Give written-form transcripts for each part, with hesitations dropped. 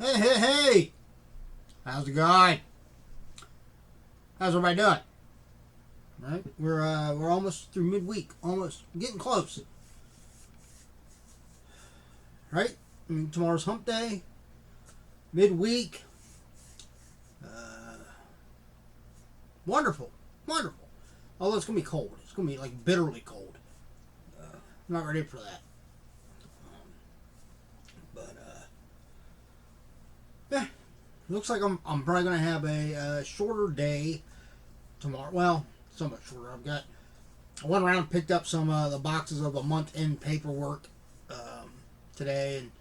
Hey, hey, hey! How's it going? How's everybody doing? Right? We're almost through midweek. Almost getting close. Right? I mean, tomorrow's hump day. Midweek. Wonderful. Wonderful. Although it's going to be cold. It's going to be like bitterly cold. I'm not ready for that. Yeah. Looks like I'm probably going to have a shorter day tomorrow. Well, somewhat shorter. I went around and picked up some of the boxes of the month-end paperwork today, and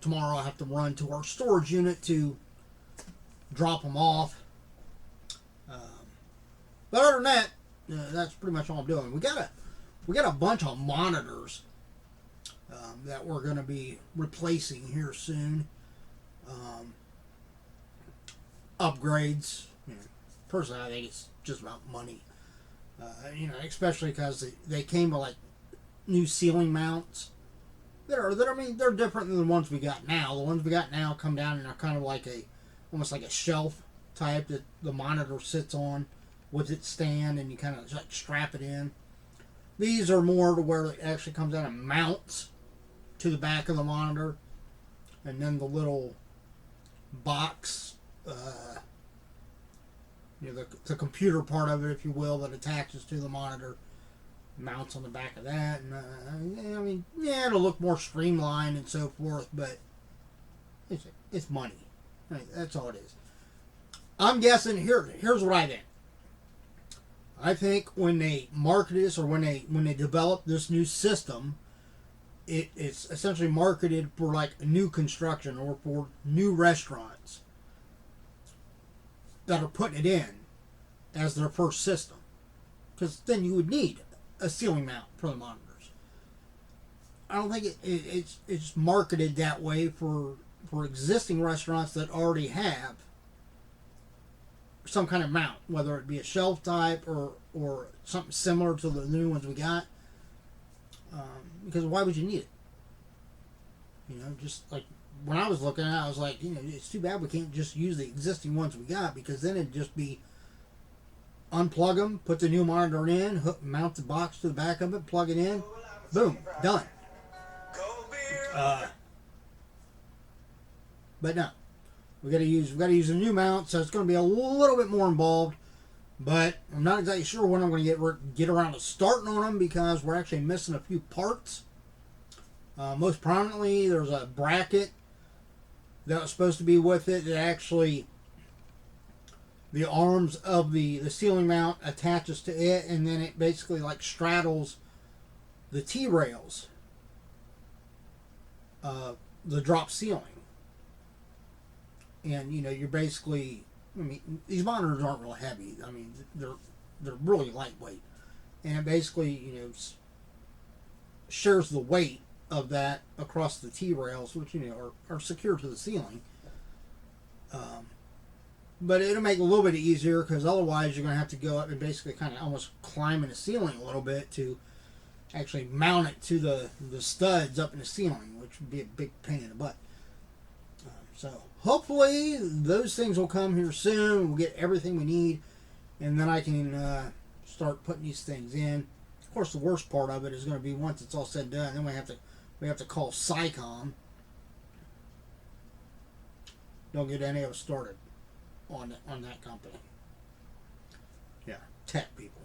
tomorrow I'll have to run to our storage unit to drop them off. But other than that, that's pretty much all I'm doing. We got a bunch of monitors that we're going to be replacing here soon. Upgrades. Personally, I think it's just about money. Especially because they came with like new ceiling mounts. They're different than the ones we got now. The ones we got now come down and are kind of like almost like a shelf type that the monitor sits on with its stand, and you kind of like strap it in. These are more to where it actually comes out and mounts to the back of the monitor, and then the little box, the computer part of it, if you will, that attaches to the monitor, mounts on the back of that. And it'll look more streamlined and so forth, but it's money. That's all it is. I'm guessing here's what I think. I think when they market this, or when they develop this new system, it's essentially marketed for like new construction or for new restaurants that are putting it in as their first system, because then you would need a ceiling mount for the monitors. I don't think it's marketed that way for existing restaurants that already have some kind of mount, whether it be a shelf type or something similar to the new ones we got. Because why would you need it? Just like when I was looking at it, I was like, it's too bad we can't just use the existing ones we got, because then it'd just be unplug them, put the new monitor in, mount the box to the back of it, plug it in, boom, done. But no, we got to use a new mount, so it's going to be a little bit more involved. But I'm not exactly sure when I'm going to get around to starting on them, because we're actually missing a few parts. Most prominently, there's a bracket that was supposed to be with it that actually, the arms of the ceiling mount attaches to it, and then it basically like straddles the T-rails of the drop ceiling. And you're basically, these monitors aren't real heavy. They're really lightweight, and it basically shares the weight of that across the T-rails, which are secured to the ceiling. But it'll make it a little bit easier, because otherwise you're going to have to go up and basically kind of almost climb in the ceiling a little bit to actually mount it to the studs up in the ceiling, which would be a big pain in the butt. So hopefully those things will come here soon. We'll get everything we need, and then I can start putting these things in. Of course, the worst part of it is going to be once it's all said and done, then we have to call SciComm. Don't get any of us started on that company. Yeah, tech people.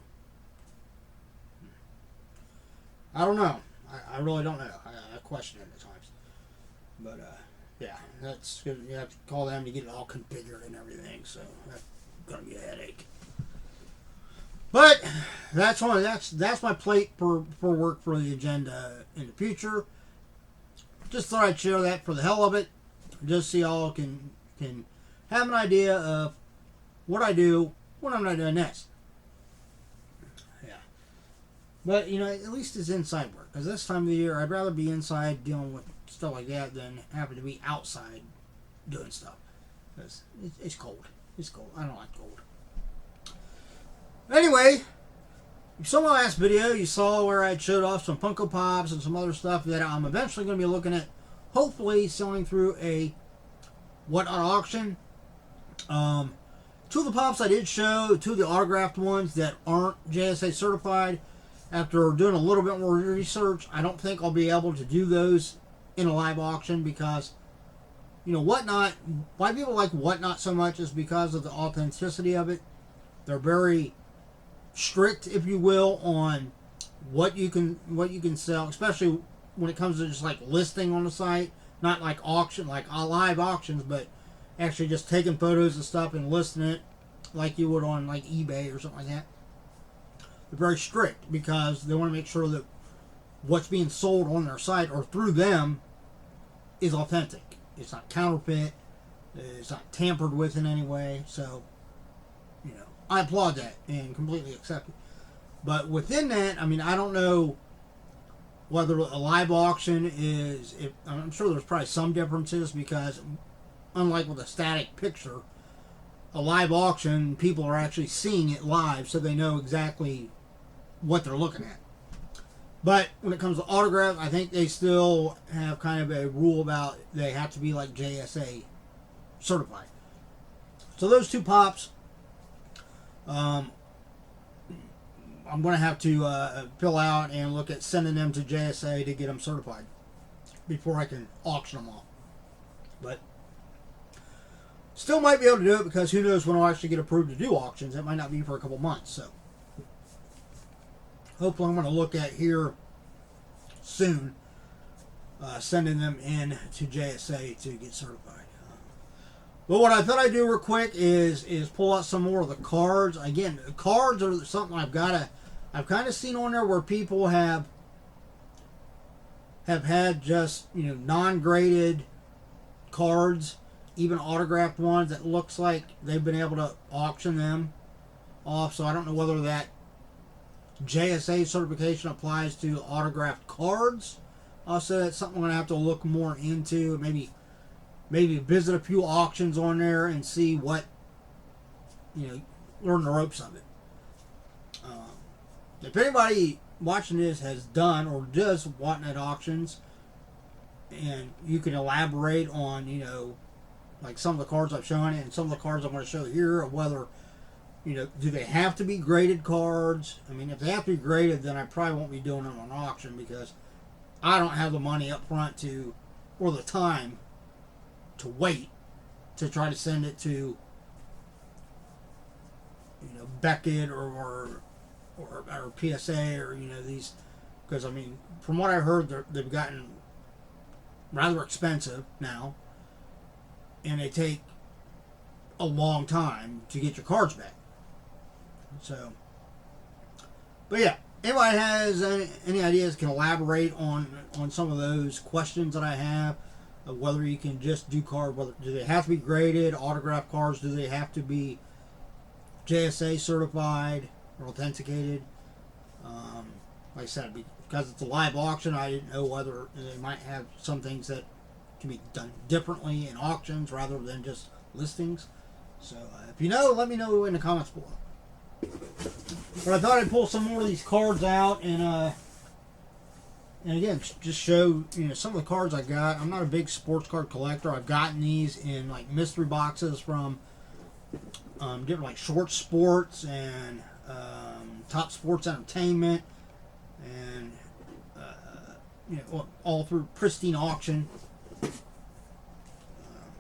I don't know. I really don't know. I question it at times. But yeah, that's good. You have to call them to get it all configured and everything. So that's gonna be a headache. But that's my plate for work for the agenda in the future. Just thought I'd share that for the hell of it, just so y'all can have an idea of what I do when I'm not doing this. Yeah. But at least it's inside work, because this time of the year I'd rather be inside dealing with stuff like that than having to be outside doing stuff. Because it's cold. It's cold. I don't like cold. Anyway, you saw my last video. You saw where I showed off some Funko Pops and some other stuff that I'm eventually going to be looking at hopefully selling through a Whatnot auction. Two of the pops I did show, two of the autographed ones that aren't JSA certified. After doing a little bit more research, I don't think I'll be able to do those in a live auction because, you know, Whatnot, why people like Whatnot so much is because of the authenticity of it. They're very strict, if you will, on what you can sell, especially when it comes to just like listing on the site, not like auction, like live auctions, but actually just taking photos of stuff and listing it like you would on like eBay or something like that. They're very strict because they want to make sure that what's being sold on their site or through them is authentic. It's not counterfeit. It's not tampered with in any way. So, you know, I applaud that and completely accept it. But within that, I mean, I don't know whether a live auction is... I'm sure there's probably some differences because, unlike with a static picture, a live auction, people are actually seeing it live, so they know exactly what they're looking at. But when it comes to autographs, I think they still have kind of a rule about they have to be like JSA certified. So those two pops, I'm going to have to fill out and look at sending them to JSA to get them certified before I can auction them off. But still might be able to do it because who knows when I'll actually get approved to do auctions. It might not be for a couple months. So hopefully I'm going to look at here soon, sending them in to JSA to get certified. But what I thought I'd do real quick is pull out some more of the cards. Again, cards are something I've kind of seen on there where people have had just, you know, non-graded cards, even autographed ones that looks like they've been able to auction them off. So I don't know whether that JSA certification applies to autographed cards. Also, that's something I'm going to have to look more into. Maybe visit a few auctions on there and see what, you know, learn the ropes of it. If anybody watching this has done or does Whatnot auctions, and you can elaborate on, you know, like some of the cards I've shown and some of the cards I'm going to show here, or whether, you know, do they have to be graded cards? I mean, if they have to be graded, then I probably won't be doing them on auction because I don't have the money up front to, or the time to wait to try to send it to, you know, Beckett or PSA or, you know, these, because I mean, from what I heard, they've gotten rather expensive now, and they take a long time to get your cards back. So, but yeah, anybody has any ideas can elaborate on some of those questions that I have, of whether you can just do card, whether do they have to be graded, autographed cards, do they have to be JSA certified or authenticated? Like I said, because it's a live auction, I didn't know whether they might have some things that can be done differently in auctions rather than just listings. So if you know, let me know in the comments below. But I thought I'd pull some more of these cards out and again, just show, you know, some of the cards I got. I'm not a big sports card collector. I've gotten these in like mystery boxes from different like Short Sports and Top Sports Entertainment, and you know, all through Pristine Auction.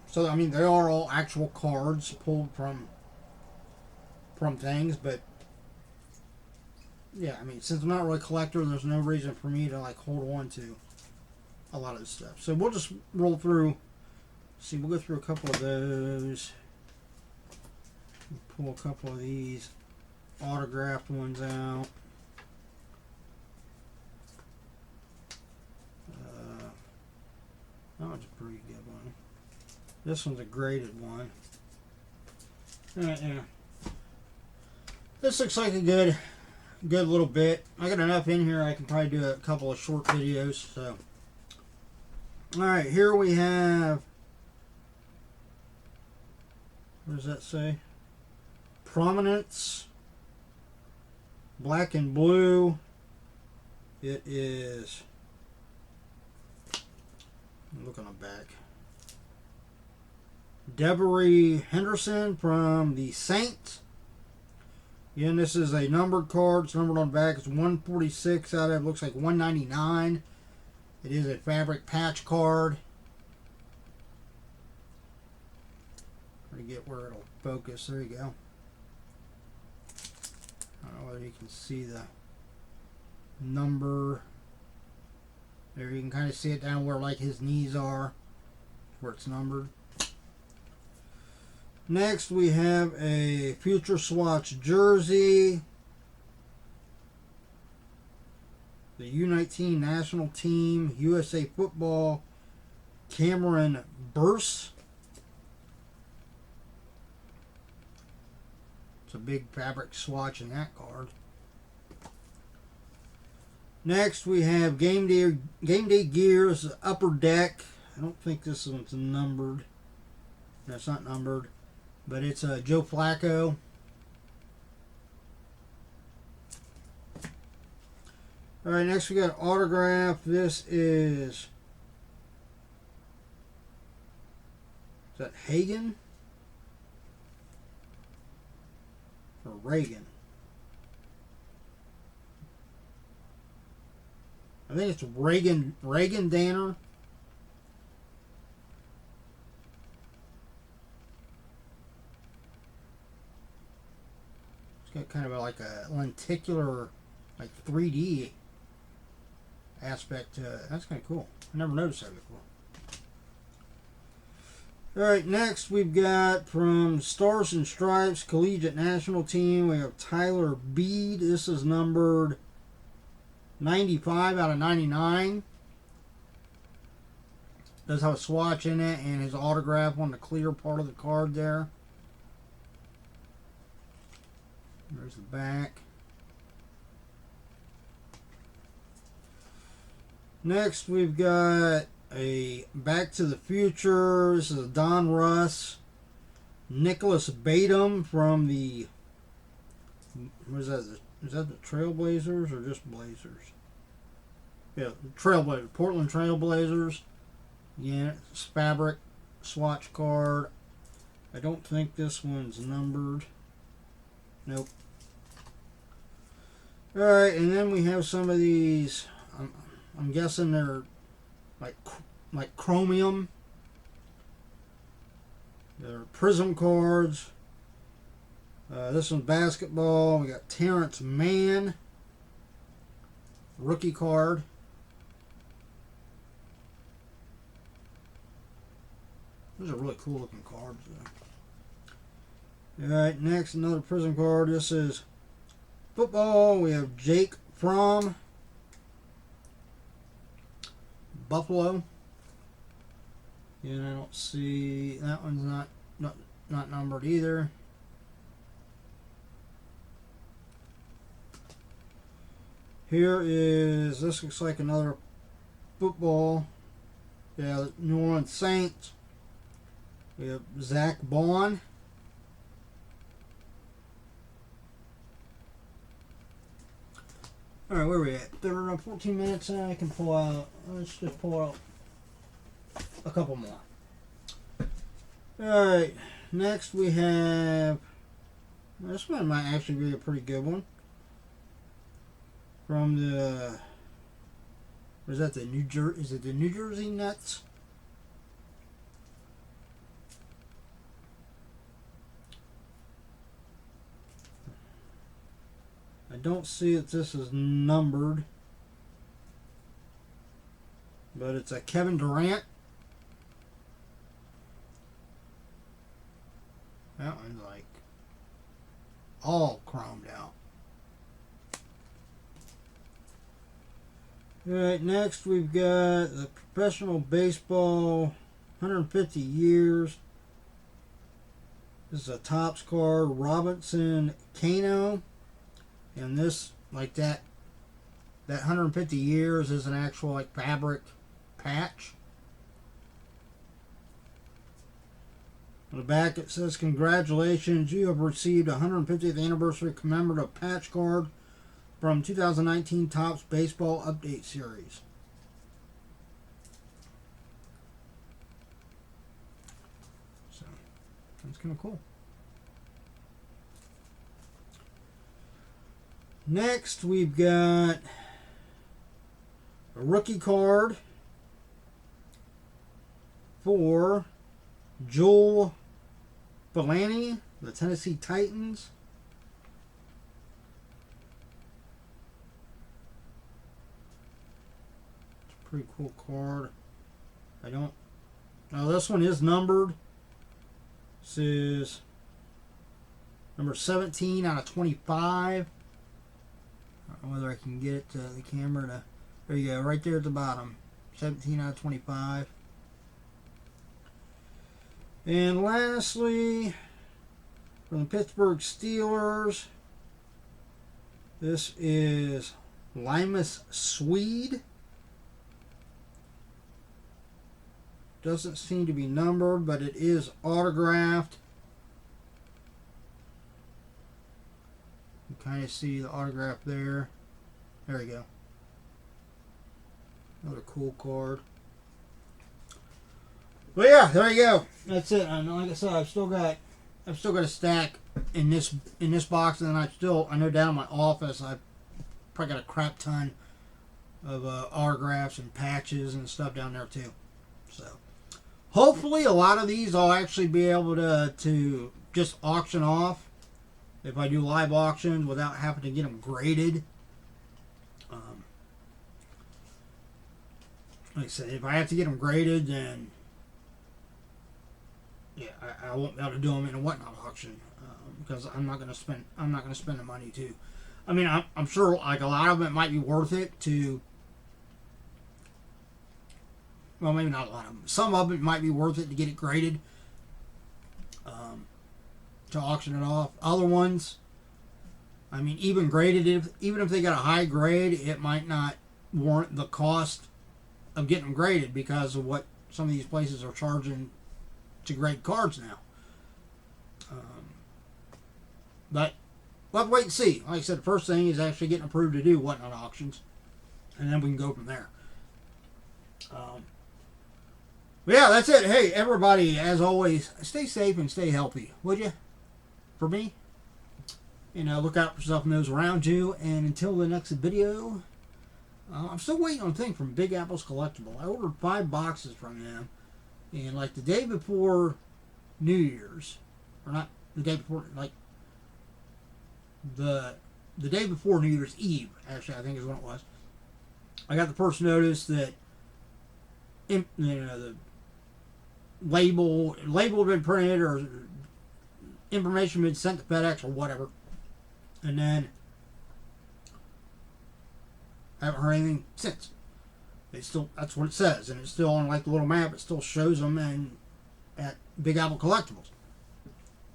So I mean, they are all actual cards pulled from things, but yeah, I mean, since I'm not really a collector, there's no reason for me to like hold on to a lot of this stuff. So we'll just roll through. See, we'll go through a couple of those. Pull a couple of these autographed ones out. That one's a pretty good one. This one's a graded one. Yeah. This looks like a good little bit. I got enough in here I can probably do a couple of short videos. So, alright, here we have, what does that say? Prominence, black and blue. It is, look on the back. Devery Henderson from the Saints. Again, this is a numbered card. It's numbered on the back. It's 146 out of it. Looks like 199. It is a fabric patch card. Trying to get where it'll focus. There you go. I don't know whether you can see the number. There you can kind of see it down where like his knees are, where it's numbered. Next we have a Future Swatch jersey. The U19 national team, USA football, Cameron Burse. It's a big fabric swatch in that card. Next we have Game Day Gears Upper Deck. I don't think this one's numbered. No, it's not numbered. But it's Joe Flacco. Alright, next we got autograph. This is that Hagen? Or Reagan? I think it's Reagan Danner. It's got kind of like a lenticular, like 3D aspect to it. That's kind of cool. I never noticed that before. Alright, next we've got from Stars and Stripes Collegiate National Team, we have Tyler Bead. This is numbered 95 out of 99. Does have a swatch in it and his autograph on the clear part of the card there. There's the back. Next we've got a Back to the Future. This is a Don Russ. Nicholas Batum from the, what is that? Is that the Trailblazers or just Blazers? Yeah, Trailblazers. Portland Trailblazers. Yeah, it's fabric swatch card. I don't think this one's numbered. Nope. Alright, and then we have some of these. I'm guessing they're like chromium. They're prism cards. This one's basketball. We got Terrence Mann. Rookie card. Those are really cool looking cards though. Alright, next another prism card. This is football. We have Jake Fromm. Buffalo. And I don't see that one's not numbered either. Here is, this looks like another football. Yeah, New Orleans Saints. We have Zach Bond. Alright, where are we at? 14 minutes and I can pull out, let's just pull out a couple more. Alright, next we have, this one might actually be a pretty good one. From the, what is that, the New Jersey, is it the New Jersey Nets? I don't see that this is numbered, but it's a Kevin Durant. That one's like all chromed out. Alright, next we've got the professional baseball 150 years. This is a Topps card, Robinson Cano. And this, like that 150 years is an actual like fabric patch. On the back it says, congratulations, you have received a 150th anniversary commemorative patch card from 2019 Topps Baseball Update Series. That's kind of cool. Next, we've got a rookie card for Joel Villani, the Tennessee Titans. It's a pretty cool card. Now this one is numbered. This is number 17 out of 25. I don't know whether I can get the camera to... There you go, right there at the bottom. 17 out of 25. And lastly, from the Pittsburgh Steelers, this is Lymas Swede. Doesn't seem to be numbered, but it is autographed. You can kind of see the autograph there. There you go. Another cool card. Well, yeah, there you go. That's it. And like I said, I've still got a stack in this box, and then I know down in my office I've probably got a crap ton of autographs and patches and stuff down there too. So hopefully a lot of these I'll actually be able to just auction off if I do live auctions without having to get them graded. Like I said, if I have to get them graded, then yeah, I won't be able to do them in a Whatnot auction because I'm not going to spend the money to. I mean, I'm sure like a lot of it might be worth it to. Well, maybe not a lot of them. Some of it might be worth it to get it graded, to auction it off. Other ones, I mean, even graded, even if they got a high grade, it might not warrant the cost of getting them graded because of what some of these places are charging to grade cards now. But we'll have to wait and see. Like I said, the first thing is actually getting approved to do Whatnot auctions, and then we can go from there. But yeah, that's it. Hey, everybody, as always, stay safe and stay healthy, would you? For me. Look out for yourself and those around you. And until the next video, I'm still waiting on a thing from Big Apple's Collectible. I ordered 5 boxes from them. And like the day before New Year's, or not the day before, like the day before New Year's Eve, actually, I think is when it was. I got the first notice that the label had been printed or information had been sent to FedEx or whatever, and then I haven't heard anything since. That's what it says, and it's still on like the little map. It still shows them at Big Apple Collectibles.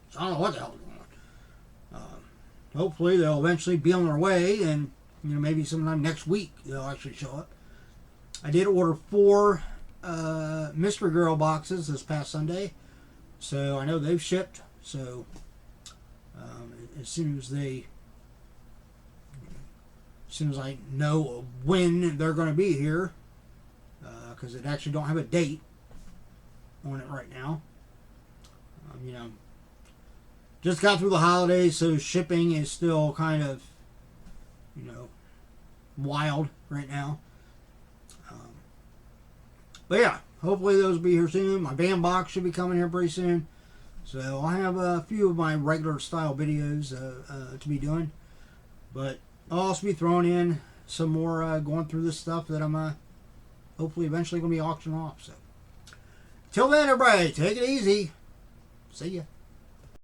So I don't know what the hell is going on. Hopefully they'll eventually be on their way, and maybe sometime next week they'll actually show up. I did order 4 Mystery Girl boxes this past Sunday, so I know they've shipped. So as soon as I know when they're going to be here, because it actually don't have a date on it right now. Just got through the holidays, so shipping is still kind of, wild right now. But yeah, hopefully those will be here soon. My band box should be coming here pretty soon. So I'll have a few of my regular style videos to be doing. But I'll also be throwing in some more going through this stuff that I'm hopefully eventually going to be auctioning off. So till then, everybody, take it easy. See ya.